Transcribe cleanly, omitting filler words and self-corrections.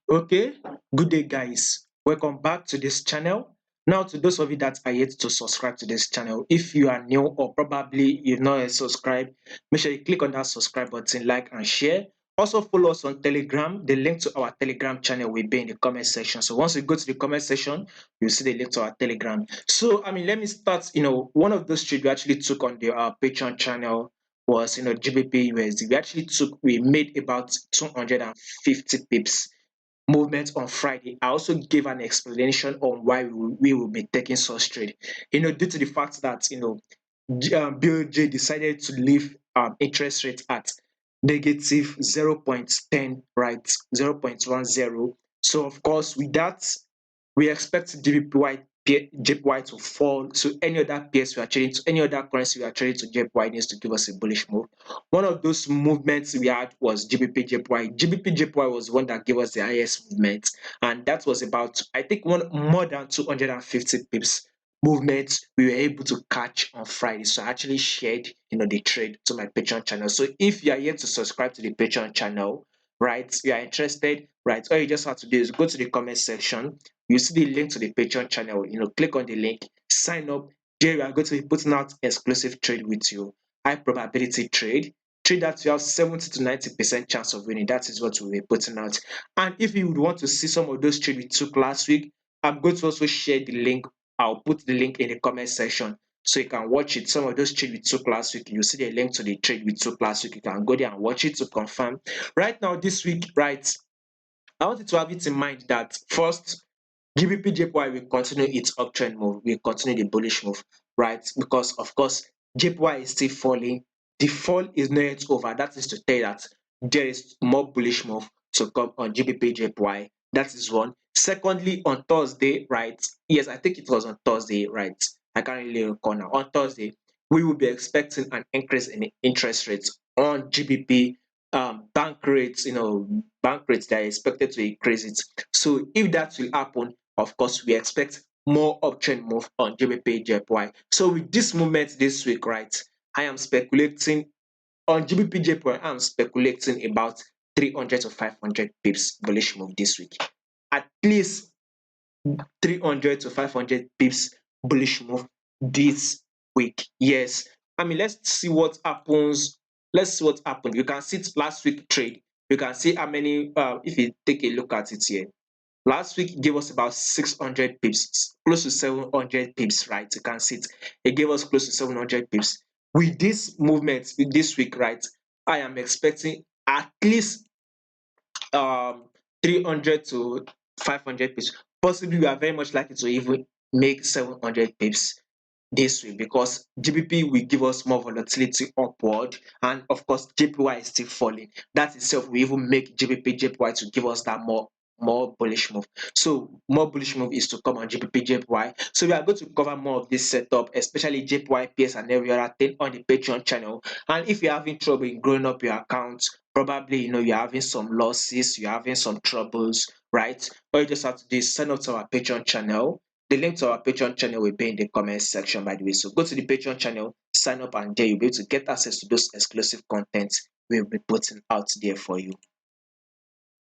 Okay, good day, guys. Welcome back to this channel. Now, to those of you that are yet to subscribe to this channel, if you are new or probably you've not yet subscribed, make sure you click on that subscribe button, like and share. Also, follow us on Telegram. The link to our Telegram channel will be in the comment section. So once you go to the comment section, you'll see the link to our Telegram. So, let me start. One of those trades we actually took on the Patreon channel was, GBP USD. We made about 250 pips movement on Friday. I also gave an explanation on why we will be taking such trade. Due to the fact that BOJ decided to leave interest rate at negative 0.10, right, 0.10. So of course, with that, we expect JPY to fall. So any other pairs we are trading to, any other currency we are trading to, JPY needs to give us a bullish move. One of those movements we had was GBPJPY. GBPJPY was the one that gave us the highest movement, and that was about, I think, more than 250 pips movement we were able to catch on Friday. So I actually shared, the trade to my Patreon channel. So if you are yet to subscribe to the Patreon channel, right, you are interested, right, all you just have to do is go to the comment section. You see the link to the Patreon channel. Click on the link, sign up. There we are going to be putting out exclusive trade with you. High probability trade that you have 70 to 90% chance of winning. That is what we'll be putting out. And if you would want to see some of those trades we took last week, I'm going to also share the link. I'll put the link in the comment section so you can watch it. Some of those trades we took last week, you see the link to the trade we took last week. You can go there and watch it to confirm. Right now, this week, right, I want you to have it in mind that first, GBPJPY will continue its uptrend move, will continue the bullish move, right? Because of course, JPY is still falling. The fall is not yet over. That is to tell you that there is more bullish move to come on GBPJPY. That is one. Secondly, on Thursday, right? Yes, I think it was on Thursday, right? I can't really recall now. On Thursday, we will be expecting an increase in interest rates on GBP. Bank rates, bank rates, they are expected to increase it. So if that will happen, of course, we expect more uptrend move on GBP JPY. So with this movement this week, right, I am speculating on GBP JPY. I'm speculating about 300 to 500 pips bullish move this week. At least 300 to 500 pips bullish move this week. Yes. Let's see what happens. Let's see what happened. You can see it last week trade. You can see how many, if you take a look at it here. Last week, it gave us about 600 pips, close to 700 pips, right? You can see it. It gave us close to 700 pips. With this movement this week, right, I am expecting at least um 300 to 500 pips. Possibly, we are very much likely to even make 700 pips this week because GBP will give us more volatility upward, and of course JPY is still falling. That itself will even make GBP JPY to give us that more bullish move. So more bullish move is to come on GBP JPY. So we are going to cover more of this setup, especially JPY PS and every other thing on the Patreon channel. And if you're having trouble in growing up your account, probably you're having some losses, you're having some troubles, right? All you just have to do is sign up to our Patreon channel. The link to our Patreon channel will be in the comment section, by the way. So go to the Patreon channel, sign up, and there you'll be able to get access to those exclusive content we'll be putting out there for you.